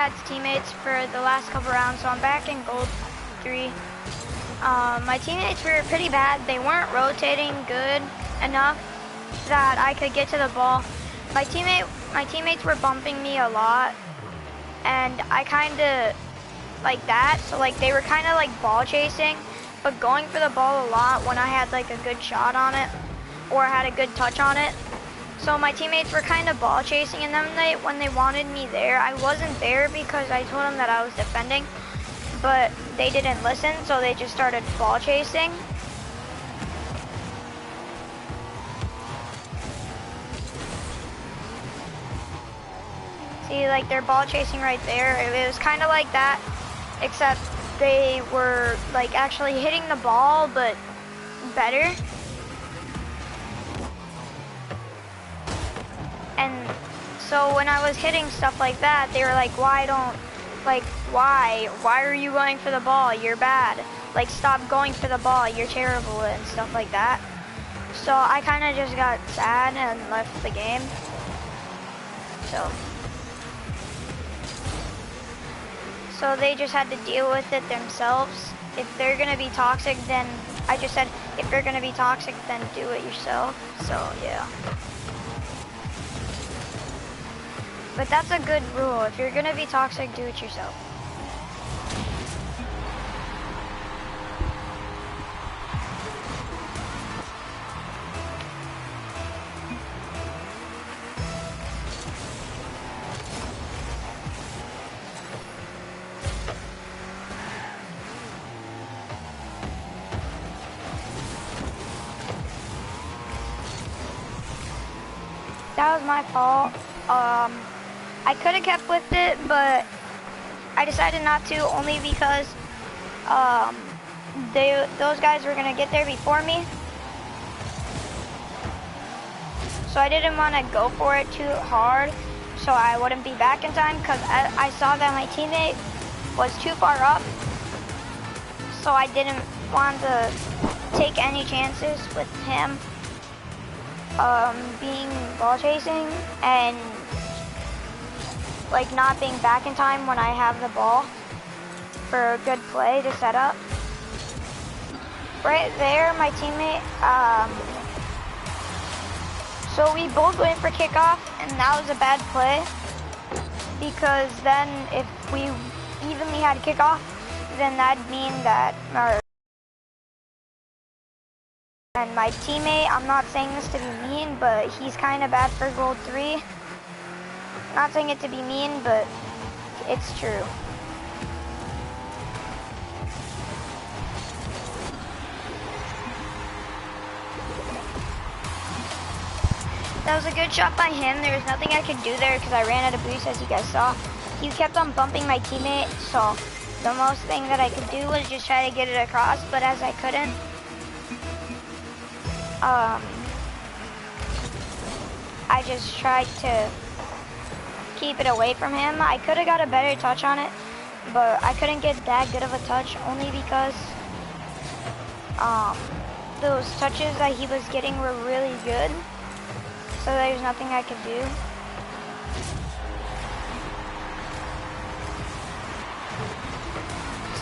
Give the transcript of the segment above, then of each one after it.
had teammates for the last couple rounds, so I'm back in gold 3. My teammates were pretty bad. They weren't rotating good enough that I could get to the ball. My teammates were bumping me a lot, and I kind of like that. So like they were kind of like ball chasing, but going for the ball a lot when I had like a good shot on it or had a good touch on it. So my teammates were kind of ball chasing, and then when they wanted me there, I wasn't there because I told them that I was defending, but they didn't listen, so they just started ball chasing. See, like they're ball chasing right there. It was kind of like that, except they were like actually hitting the ball, but better. And so when I was hitting stuff like that, they were like, why are you going for the ball? You're bad. Like, stop going for the ball. You're terrible and stuff like that. So I kind of just got sad and left the game. So they just had to deal with it themselves. If they're gonna be toxic, then I just said, if you're gonna be toxic, then do it yourself. So yeah. But that's a good rule. If you're gonna be toxic, do it yourself. That was my fault. I could have kept with it, but I decided not to, only because those guys were gonna get there before me. So I didn't want to go for it too hard, so I wouldn't be back in time, because I saw that my teammate was too far up. So I didn't want to take any chances with him being ball chasing and like not being back in time when I have the ball for a good play to set up. Right there, my teammate, so we both went for kickoff, and that was a bad play, because then if we evenly had kickoff, then that'd mean that and my teammate, I'm not saying this to be mean, but he's kind of bad for gold 3. Not saying it to be mean, but it's true. That was a good shot by him. There was nothing I could do there because I ran out of boost, as you guys saw. He kept on bumping my teammate, so the most thing that I could do was just try to get it across, but as I couldn't, I just tried to keep it away from him. I could have got a better touch on it, but I couldn't get that good of a touch, only because those touches that he was getting were really good, so there's nothing I could do.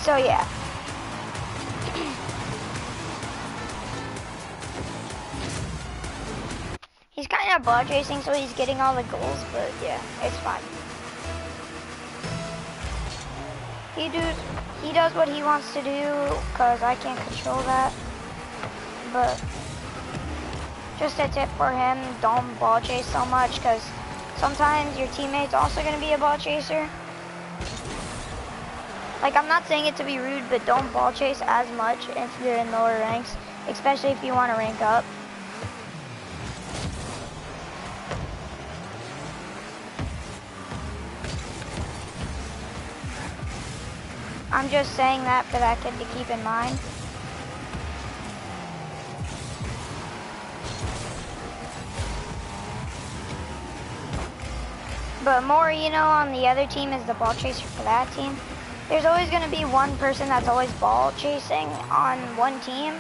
So yeah. He's kind of ball chasing, so he's getting all the goals, but yeah, it's fine. He does what he wants to do, because I can't control that. But just a tip for him, don't ball chase so much, because sometimes your teammate's also going to be a ball chaser. Like, I'm not saying it to be rude, but don't ball chase as much if you're in lower ranks, especially if you want to rank up. I'm just saying that for that kid to keep in mind. But Moreno on the other team is the ball chaser for that team. There's always going to be one person that's always ball chasing on one team.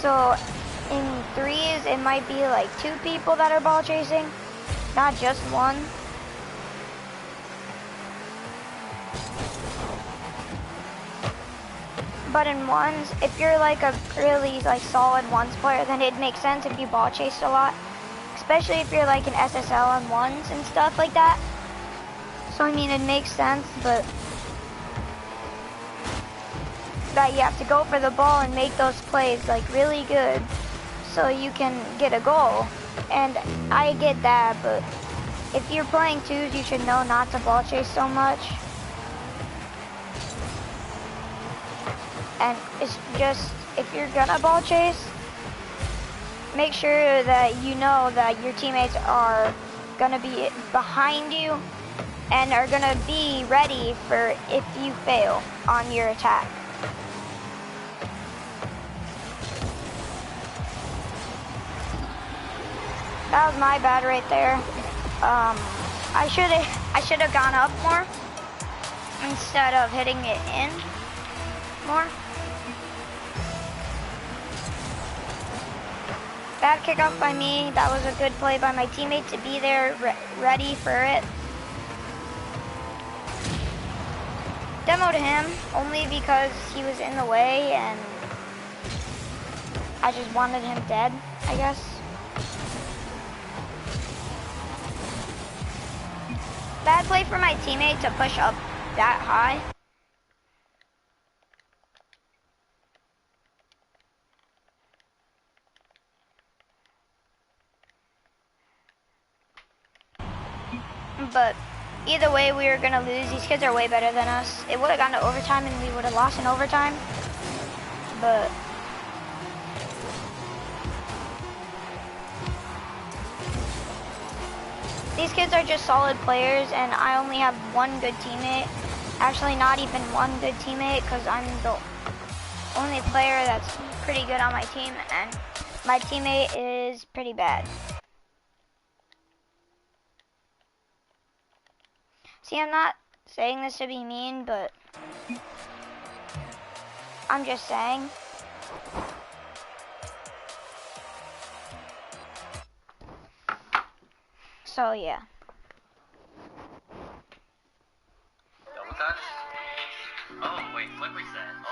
So in threes, it might be like 2 people that are ball chasing, not just one. But in ones, if you're like a really like solid ones player, then it makes sense if you ball chased a lot. Especially if you're like an SSL on ones and stuff like that. So I mean, it makes sense, but that you have to go for the ball and make those plays like really good so you can get a goal. And I get that, but if you're playing twos, you should know not to ball chase so much. And it's just, if you're gonna ball chase, make sure that you know that your teammates are gonna be behind you and are gonna be ready for if you fail on your attack. That was my bad right there. I should have gone up more instead of hitting it in more. Bad kickoff by me. That was a good play by my teammate to be there, ready for it. Demoed him only because he was in the way and I just wanted him dead, I guess. Bad play for my teammate to push up that high. But either way, we were gonna lose. These kids are way better than us. It would have gone to overtime and we would have lost in overtime. But these kids are just solid players and I only have one good teammate. Actually, not even one good teammate because I'm the only player that's pretty good on my team and my teammate is pretty bad. See, I'm not saying this to be mean, but I'm just saying. So, yeah. Double touch? Oh, wait, flip reset.